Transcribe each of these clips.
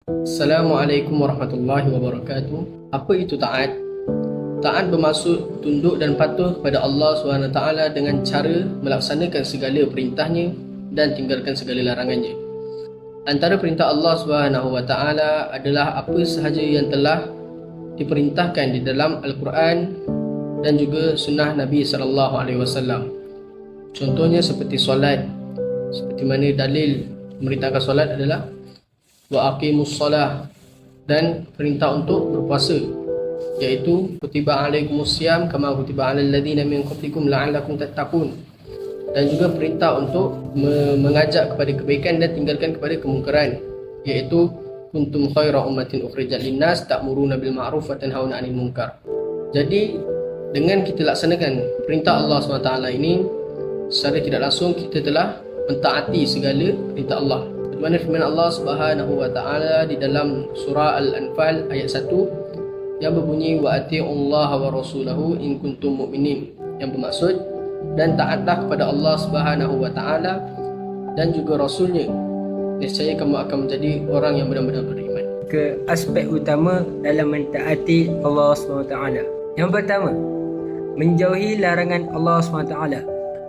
Assalamualaikum warahmatullahi wabarakatuh. Apa itu taat? Taat bermaksud tunduk dan patuh kepada Allah SWT dengan cara melaksanakan segala perintahnya dan tinggalkan segala larangannya. Antara perintah Allah SWT adalah apa sahaja yang telah diperintahkan di dalam Al-Quran dan juga sunnah Nabi SAW. Contohnya seperti solat, seperti mana dalil memerintahkan solat adalah wa aqimus solah, dan perintah untuk berpuasa, iaitu kutiba alaikumus siyam kama kutiba alal ladzina min qablikum la'allakum tattaqun, dan juga perintah untuk mengajak kepada kebaikan dan tinggalkan kepada kemungkaran, iaitu kuntum khaira ummatin ukhrijat linnas ta'muruna bil ma'ruf wa tanhauna 'anil munkar. Jadi dengan kita laksanakan perintah Allah SWT ini, secara tidak langsung kita telah mentaati segala perintah Allah. Mana firman Allah Subhanahu wa taala di dalam surah Al-Anfal ayat 1 yang berbunyi wa atiullaha wa rasulahu in kuntum mu'minin, yang bermaksud dan taatlah kepada Allah Subhanahu wa taala dan juga rasulnya, nescaya kamu akan menjadi orang yang benar-benar beriman. Ke aspek utama dalam mentaati Allah SWT. Yang pertama, menjauhi larangan Allah SWT.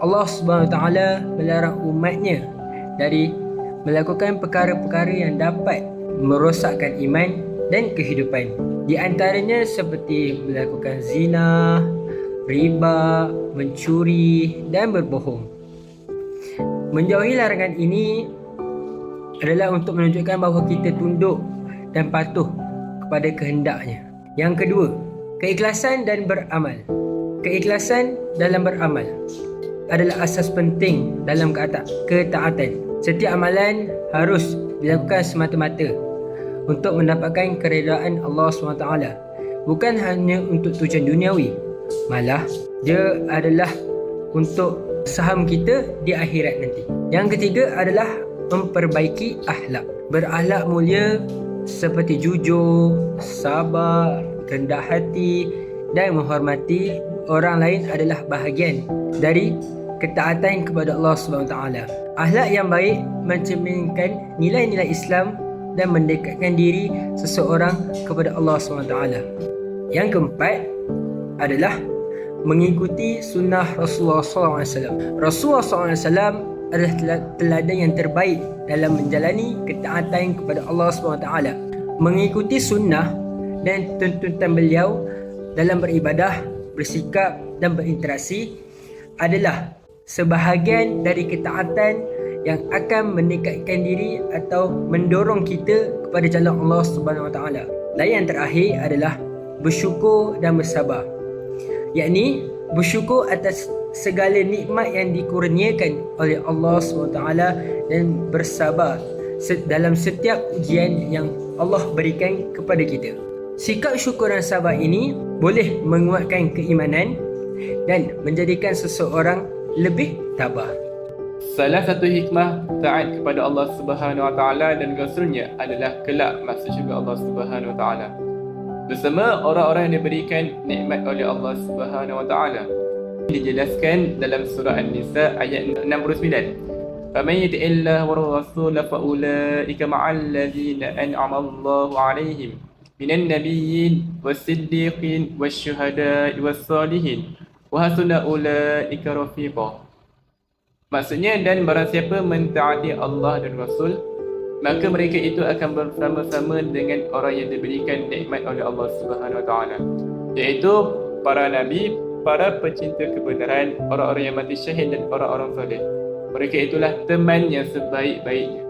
Allah SWT melarang umatnya dari melakukan perkara-perkara yang dapat merosakkan iman dan kehidupan. Di antaranya seperti melakukan zina, riba, mencuri dan berbohong. Menjauhi larangan ini adalah untuk menunjukkan bahawa kita tunduk dan patuh kepada kehendaknya. Yang kedua, keikhlasan dan beramal. Keikhlasan dalam beramal adalah asas penting dalam ketaatan. Setiap amalan harus dilakukan semata-mata untuk mendapatkan keredaan Allah SWT, bukan hanya untuk tujuan duniawi, malah dia adalah untuk saham kita di akhirat nanti. Yang ketiga adalah memperbaiki akhlak. Berakhlak mulia seperti jujur, sabar, rendah hati dan menghormati orang lain adalah bahagian dari ketaatan kepada Allah SWT. Akhlak yang baik mencerminkan nilai-nilai Islam dan mendekatkan diri seseorang kepada Allah SWT. Yang keempat adalah mengikuti sunnah Rasulullah SAW. Rasulullah SAW adalah teladan yang terbaik dalam menjalani ketaatan kepada Allah SWT. Mengikuti sunnah dan tuntutan beliau dalam beribadah, bersikap dan berinteraksi adalah sebahagian dari ketaatan yang akan mendekatkan diri atau mendorong kita kepada jalan Allah Subhanahu Wa Taala. Dan yang terakhir adalah bersyukur dan bersabar, yakni bersyukur atas segala nikmat yang dikurniakan oleh Allah SWT dan bersabar dalam setiap ujian yang Allah berikan kepada kita. Sikap syukur dan sabar ini boleh menguatkan keimanan dan menjadikan seseorang lebih tabah. Salah satu hikmah taat kepada Allah Subhanahu Wa Taala dan Rasulnya adalah kelak masuk syurga Allah Subhanahu Wa Taala bersama orang-orang yang diberikan nikmat oleh Allah Subhanahu Wa Taala. Dijelaskan dalam surah An-Nisa ayat 69. Faman yuti'illah wa rasul fa ulaika ma'al ladzina an'ama Allahu 'alaihim minan nabiyyin was-siddiqin wasyuhada'i was-salihin wa hasuna ulaika rafiqa. Maksudnya, dan barang siapa mentaati Allah dan Rasul, maka mereka itu akan bersama-sama dengan orang yang diberikan nikmat oleh Allah Subhanahu Wa Taala, iaitu para nabi, para pecinta kebenaran, orang-orang yang mati syahid dan orang-orang soleh. Mereka itulah teman yang sebaik-baiknya.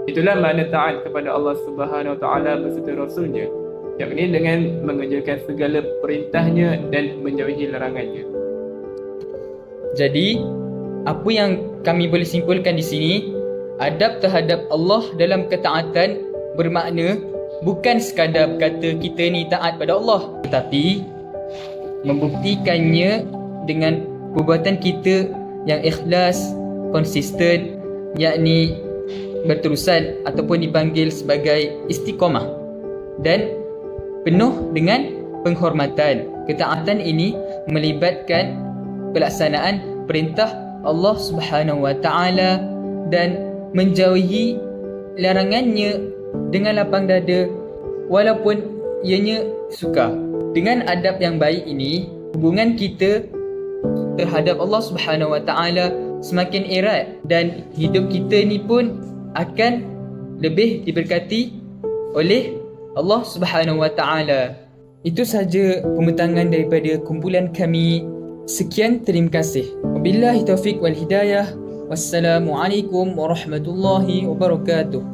Itulah makna taat kepada Allah Subhanahu Wa Taala beserta Rasulnya, yakni dengan mengerjakan segala perintahnya dan menjauhi larangannya. Jadi, apa yang kami boleh simpulkan di sini, adab terhadap Allah dalam ketaatan bermakna bukan sekadar berkata kita ni taat pada Allah, tetapi membuktikannya dengan perbuatan kita yang ikhlas, konsisten, yakni berterusan ataupun dipanggil sebagai istiqamah dan penuh dengan penghormatan. Ketaatan ini melibatkan pelaksanaan perintah Allah Subhanahu Wa Taala dan menjauhi larangannya dengan lapang dada walaupun ianya sukar. Dengan adab yang baik ini, hubungan kita terhadap Allah Subhanahu Wa Taala semakin erat dan hidup kita ni pun akan lebih diberkati oleh Allah Subhanahu Wa Taala. Itu sahaja pembentangan daripada kumpulan kami. Sekian, terima kasih. Wabillahi taufiq wal hidayah. Wassalamualaikum warahmatullahi wabarakatuh.